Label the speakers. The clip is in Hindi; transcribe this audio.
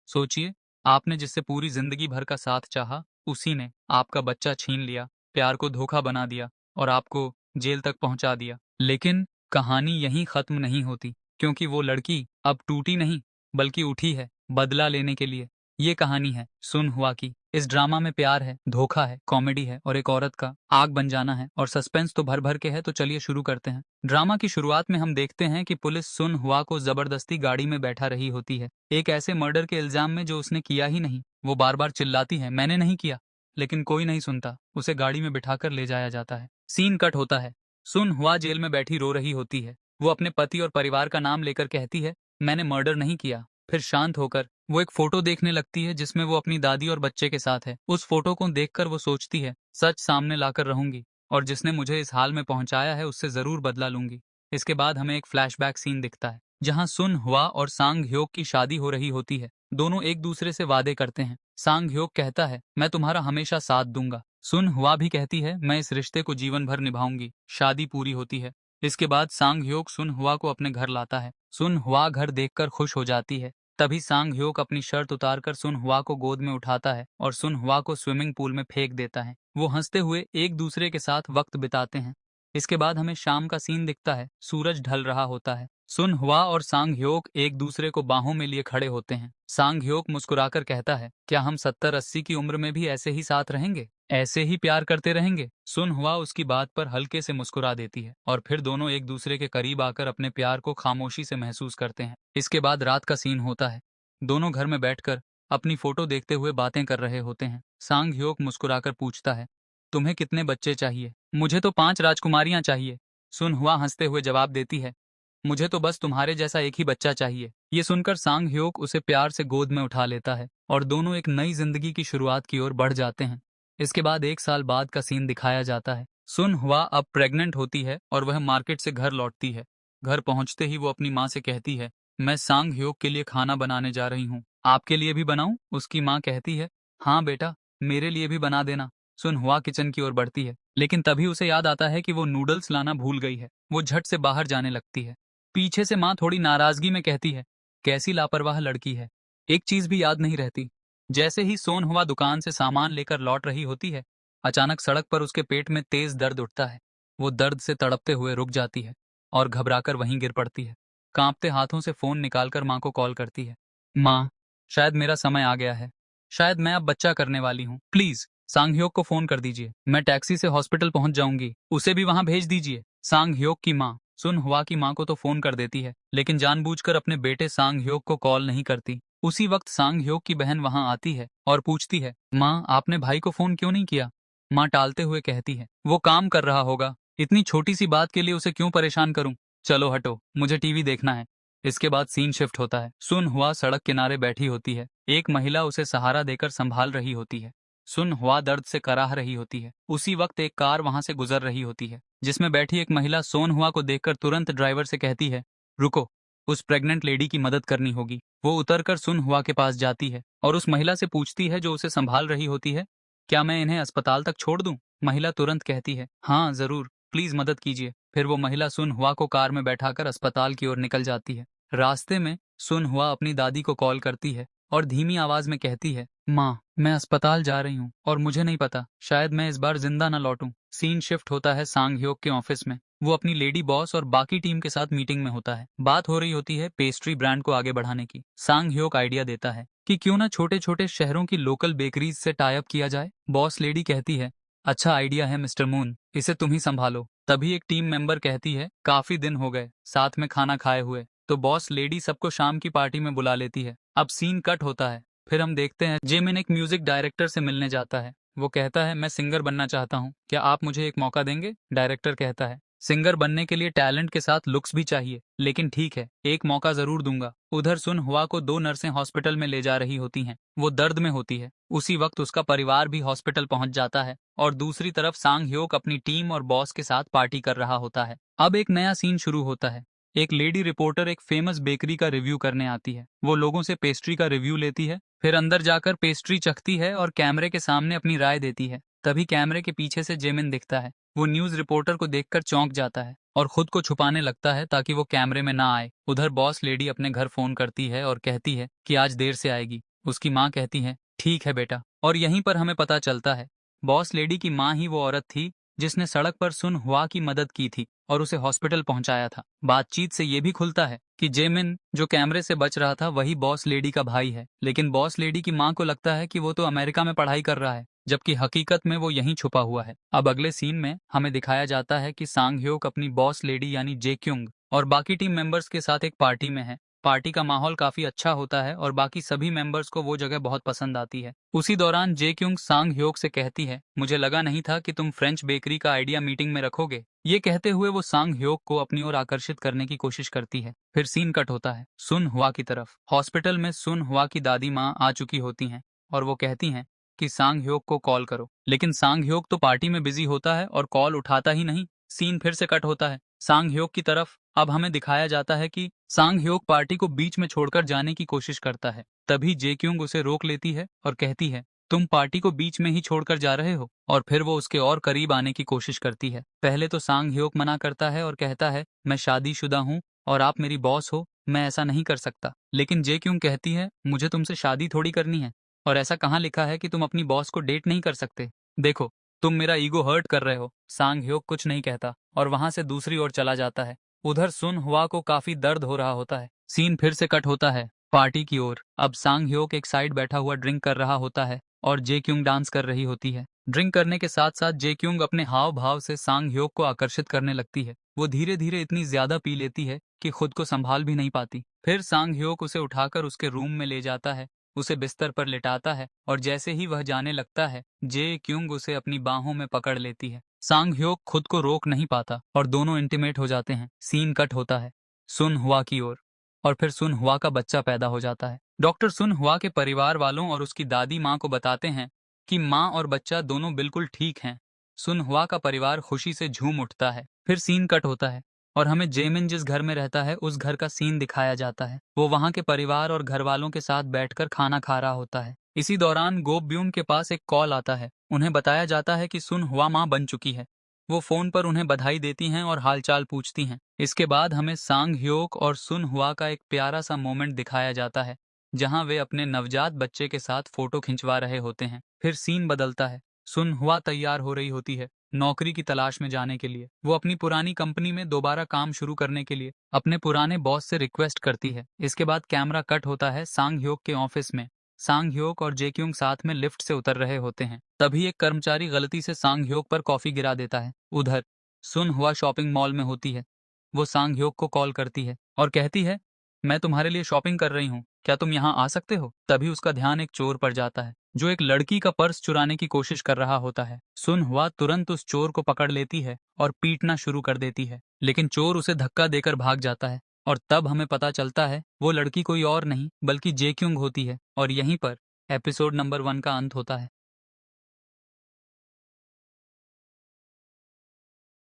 Speaker 1: सोचिए, आपने जिससे पूरी जिंदगी भर का साथ चाहा, उसी ने आपका बच्चा छीन लिया, प्यार को धोखा बना दिया और आपको जेल तक पहुंचा दिया। लेकिन कहानी यहीं खत्म नहीं होती, क्योंकि वो लड़की अब टूटी नहीं, बल्कि उठी है बदला लेने के लिए। ये कहानी है सुन हुआ की। इस ड्रामा में प्यार है, धोखा है, कॉमेडी है और एक औरत का आग बन जाना है, और सस्पेंस तो भर भर के है। तो चलिए शुरू करते हैं। ड्रामा की शुरुआत में हम देखते हैं कि पुलिस सुन हुआ को जबरदस्ती गाड़ी में बैठा रही होती है, एक ऐसे मर्डर के इल्जाम में जो उसने किया ही नहीं। वो बार बार चिल्लाती है, मैंने नहीं किया, लेकिन कोई नहीं सुनता। उसे गाड़ी में बिठाकर ले जाया जाता है। सीन कट होता है। सुन हुआ जेल में बैठी रो रही होती है। वो अपने पति और परिवार का नाम लेकर कहती है, मैंने मर्डर नहीं किया। फिर शांत होकर वो एक फोटो देखने लगती है जिसमें वो अपनी दादी और बच्चे के साथ है। उस फोटो को देखकर वो सोचती है, सच सामने लाकर रहूंगी और जिसने मुझे इस हाल में पहुंचाया है उससे जरूर बदला लूंगी। इसके बाद हमें एक फ्लैशबैक सीन दिखता है जहां सुन हुआ और सांग ह्योक की शादी हो रही होती है। दोनों एक दूसरे से वादे करते हैं। सांग ह्योक कहता है, मैं तुम्हारा हमेशा साथ दूंगा। सुन हुआ भी कहती है, मैं इस रिश्ते को जीवन भर निभाऊंगी। शादी पूरी होती है। इसके बाद सांग ह्योक सुन हुआ को अपने घर लाता है। सुन हुआ घर देखकर खुश हो जाती है। तभी सांग ह्योक अपनी शर्ट उतारकर सुन हुआ को गोद में उठाता है और सुन हुआ को स्विमिंग पूल में फेंक देता है। वो हंसते हुए एक दूसरे के साथ वक्त बिताते हैं। इसके बाद हमें शाम का सीन दिखता है। सूरज ढल रहा होता है। सुन हुआ और सांग ह्योक एक दूसरे को बाहों में लिए खड़े होते हैं। सांग ह्योक मुस्कुराकर कहता है, क्या हम 70-80 की उम्र में भी ऐसे ही साथ रहेंगे, ऐसे ही प्यार करते रहेंगे? सुन हुआ उसकी बात पर हल्के से मुस्कुरा देती है और फिर दोनों एक दूसरे के करीब आकर अपने प्यार को खामोशी से महसूस करते हैं। इसके बाद रात का सीन होता है। दोनों घर में बैठकर अपनी फोटो देखते हुए बातें कर रहे होते हैं। सांग ह्योक मुस्कुराकर पूछता है, तुम्हें कितने बच्चे चाहिए? मुझे तो 5 राजकुमारियां चाहिए। सुन हुआ हंसते हुए जवाब देती है, मुझे तो बस तुम्हारे जैसा एक ही बच्चा चाहिए। ये सुनकर सांग ह्योक उसे प्यार से गोद में उठा लेता है और दोनों एक नई जिंदगी की शुरुआत की ओर बढ़ जाते हैं। इसके बाद 1 साल बाद का सीन दिखाया जाता है। सुन हुआ अब प्रेग्नेंट होती है और वह मार्केट से घर लौटती है। घर पहुंचते ही वो अपनी माँ से कहती है, मैं सांग ह्योक के लिए खाना बनाने जा रही हूँ, आपके लिए भी बनाऊं? उसकी माँ कहती है, हाँ बेटा, मेरे लिए भी बना देना। सुन हुआ किचन की ओर बढ़ती है, लेकिन तभी उसे याद आता है कि वो नूडल्स लाना भूल गई है। वो झट से बाहर जाने लगती है। पीछे से माँ थोड़ी नाराजगी में कहती है, कैसी लापरवाह लड़की है, एक चीज भी याद नहीं रहती। जैसे ही सोन हुआ दुकान से सामान लेकर लौट रही होती है, अचानक सड़क पर उसके पेट में तेज दर्द उठता है। वो दर्द से तड़पते हुए रुक जाती है और घबराकर वहीं गिर पड़ती है। कांपते हाथों से फोन निकालकर माँ को कॉल करती है, माँ, शायद मेरा समय आ गया है, शायद मैं अब बच्चा करने वाली हूँ, प्लीज सांगह्योक को फोन कर दीजिए, मैं टैक्सी से हॉस्पिटल पहुंच जाऊंगी, उसे भी वहां भेज दीजिए। सांगह्योक की माँ सुन हुआ की माँ को तो फोन कर देती है, लेकिन जानबूझकर अपने बेटे सांगह्योक को कॉल नहीं करती। उसी वक्त सांगह्योक की बहन वहां आती है और पूछती है, माँ, आपने भाई को फोन क्यों नहीं किया? माँ टालते हुए कहती है, वो काम कर रहा होगा, इतनी छोटी सी बात के लिए उसे क्यों परेशान करूं? चलो हटो, मुझे टीवी देखना है। इसके बाद सीन शिफ्ट होता है। सुन हुआ सड़क किनारे बैठी होती है। एक महिला उसे सहारा देकर संभाल रही होती है। सुन हुआ दर्द से कराह रही होती है। उसी वक्त एक कार वहां से गुजर रही होती है, जिसमें बैठी एक महिला सोन हुआ को देखकर तुरंत ड्राइवर से कहती है, रुको, उस प्रेग्नेंट लेडी की मदद करनी होगी। वो उतरकर सुन हुआ के पास जाती है और उस महिला से पूछती है जो उसे संभाल रही होती है, क्या मैं इन्हें अस्पताल तक छोड़ दूं? महिला तुरंत कहती है, हाँ जरूर, प्लीज मदद कीजिए। फिर वो महिला सुन हुआ को कार में बैठाकर अस्पताल की ओर निकल जाती है। रास्ते में सुन हुआ अपनी दादी को कॉल करती है और धीमी आवाज में कहती है, माँ, मैं अस्पताल जा रही हूँ और मुझे नहीं पता, शायद मैं इस बार जिंदा न लौटूं। सीन शिफ्ट होता है सांग ह्योक के ऑफिस में। वो अपनी लेडी बॉस और बाकी टीम के साथ मीटिंग में होता है। बात हो रही होती है पेस्ट्री ब्रांड को आगे बढ़ाने की। सांग ह्योक आइडिया देता है कि क्यों ना छोटे छोटे शहरों की लोकल बेकरीज से टाई अप किया जाए। बॉस लेडी कहती है, अच्छा आइडिया है मिस्टर मून, इसे तुम ही संभालो। तभी एक टीम मेंबर कहती है, काफी दिन हो गए साथ में खाना खाए हुए। तो बॉस लेडी सबको शाम की पार्टी में बुला लेती है। अब सीन कट होता है। फिर हम देखते हैं जेमिन एक म्यूजिक डायरेक्टर से मिलने जाता है। वो कहता है, मैं सिंगर बनना चाहता हूँ, क्या आप मुझे एक मौका देंगे? डायरेक्टर कहता है, सिंगर बनने के लिए टैलेंट के साथ लुक्स भी चाहिए, लेकिन ठीक है, एक मौका जरूर दूंगा। उधर सुन हुआ को 2 नर्सें हॉस्पिटल में ले जा रही होती हैं। वो दर्द में होती है। उसी वक्त उसका परिवार भी हॉस्पिटल पहुंच जाता है और दूसरी तरफ सांग ह्योक अपनी टीम और बॉस के साथ पार्टी कर रहा होता है। अब एक नया सीन शुरू होता है। एक लेडी रिपोर्टर एक फेमस बेकरी का रिव्यू करने आती है। वो लोगों से पेस्ट्री का रिव्यू लेती है, फिर अंदर जाकर पेस्ट्री चखती है और कैमरे के सामने अपनी राय देती है। तभी कैमरे के पीछे से जेमिन दिखता है। वो न्यूज रिपोर्टर को देखकर चौंक जाता है और खुद को छुपाने लगता है ताकि वो कैमरे में ना आए। उधर बॉस लेडी अपने घर फोन करती है और कहती है कि आज देर से आएगी। उसकी माँ कहती है, ठीक है बेटा। और यहीं पर हमें पता चलता है बॉस लेडी की माँ ही वो औरत थी जिसने सड़क पर सुन हुआ की मदद की थी और उसे हॉस्पिटल पहुंचाया था। बातचीत से ये भी खुलता है कि जेमिन जो कैमरे से बच रहा था वही बॉस लेडी का भाई है, लेकिन बॉस लेडी की माँ को लगता है कि वो तो अमेरिका में पढ़ाई कर रहा है, जबकि हकीकत में वो यहीं छुपा हुआ है। अब अगले सीन में हमें दिखाया जाता है कि सांग ह्योक अपनी बॉस लेडी यानी जे क्योंग और बाकी टीम मेंबर्स के साथ एक पार्टी में है। पार्टी का माहौल काफी अच्छा होता है और बाकी सभी मेंबर्स को वो जगह बहुत पसंद आती है। उसी दौरान जे क्योंग सांग ह्योक से कहती है, मुझे लगा नहीं था कि तुम फ्रेंच बेकरी का आइडिया मीटिंग में रखोगे। ये कहते हुए वो सांग ह्योक को अपनी ओर आकर्षित करने की कोशिश करती है। फिर सीन कट होता है सुन हुआ की तरफ। हॉस्पिटल में सुन हुआ की दादी माँ आ चुकी होती हैं और वो कहती हैं कि सांग ह्योक को कॉल करो, लेकिन सांग ह्योक तो पार्टी में बिजी होता है और कॉल उठाता ही नहीं। सीन फिर से कट होता है सांग ह्योक की तरफ। अब हमें दिखाया जाता है कि सांग ह्योक पार्टी को बीच में छोड़कर जाने की कोशिश करता है। तभी जे क्योंग उसे रोक लेती है और कहती है, तुम पार्टी को बीच में ही छोड़कर जा रहे हो। और फिर वो उसके और करीब आने की कोशिश करती है। पहले तो सांग ह्योक मना करता है और कहता है, मैं शादीशुदा हूँ और आप मेरी बॉस हो, मैं ऐसा नहीं कर सकता। लेकिन जे क्योंग कहती है, मुझे तुमसे शादी थोड़ी करनी है और ऐसा कहाँ लिखा है कि तुम अपनी बॉस को डेट नहीं कर सकते। देखो, तुम मेरा ईगो हर्ट कर रहे हो। सांग ह्योक कुछ नहीं कहता और वहां से दूसरी ओर चला जाता है। उधर सुन हुआ को काफी दर्द हो रहा होता है। सीन फिर से कट होता है पार्टी की ओर। अब सांग ह्योक एक साइड बैठा हुआ ड्रिंक कर रहा होता है और जे क्योंग डांस कर रही होती है। ड्रिंक करने के साथ साथ जे क्योंग अपने हाव भाव से सांग ह्योक को आकर्षित करने लगती है। वो धीरे धीरे इतनी ज्यादा पी लेती है कि खुद को संभाल भी नहीं पाती। फिर सांग ह्योक उसे उठाकर उसके रूम में ले जाता है, उसे बिस्तर पर लिटाता है और जैसे ही वह जाने लगता है जे क्योंग उसे अपनी बाहों में पकड़ लेती है। सांग ह्योक खुद को रोक नहीं पाता और दोनों इंटीमेट हो जाते हैं। सीन कट होता है सुन हुआ की ओर और फिर सुन हुआ का बच्चा पैदा हो जाता है। डॉक्टर सुन हुआ के परिवार वालों और उसकी दादी माँ को बताते हैं कि माँ और बच्चा दोनों बिल्कुल ठीक हैं। सुन हुआ का परिवार खुशी से झूम उठता है। फिर सीन कट होता है और हमें जेमिन जिस घर में रहता है उस घर का सीन दिखाया जाता है। वो वहाँ के परिवार और घर वालों के साथ बैठकर खाना खा रहा होता है। इसी दौरान गोप ब्यून के पास एक कॉल आता है। उन्हें बताया जाता है कि सुन हुआ माँ बन चुकी है। वो फोन पर उन्हें बधाई देती हैं और हालचाल पूछती हैं। इसके बाद हमें सांग ह्योक और सुन हुआ का एक प्यारा सा मोमेंट दिखाया जाता है जहां वे अपने नवजात बच्चे के साथ फोटो खिंचवा रहे होते हैं। फिर सीन बदलता है। सुन हुआ तैयार हो रही होती है नौकरी की तलाश में जाने के लिए। वो अपनी पुरानी कंपनी में दोबारा काम शुरू करने के लिए अपने पुराने बॉस से रिक्वेस्ट करती है। इसके बाद कैमरा कट होता है सांग ह्योक के ऑफिस में। सांग ह्योक और जे क्योंग साथ में लिफ्ट से उतर रहे होते हैं। तभी एक कर्मचारी गलती से सांग ह्योक पर कॉफी गिरा देता है। उधर सुन हुआ शॉपिंग मॉल में होती है। वो सांग ह्योक को कॉल करती है और कहती है, मैं तुम्हारे लिए शॉपिंग कर रही हूँ, क्या तुम यहाँ आ सकते हो। तभी उसका ध्यान एक चोर पर जाता है जो एक लड़की का पर्स चुराने की कोशिश कर रहा होता है। सुन हुआ तुरंत उस चोर को पकड़ लेती है और पीटना शुरू कर देती है, लेकिन चोर उसे धक्का देकर भाग जाता है। और तब हमें पता चलता है वो लड़की कोई और नहीं बल्कि जे क्योंग होती है। और यहीं पर एपिसोड नंबर 1 का अंत होता है।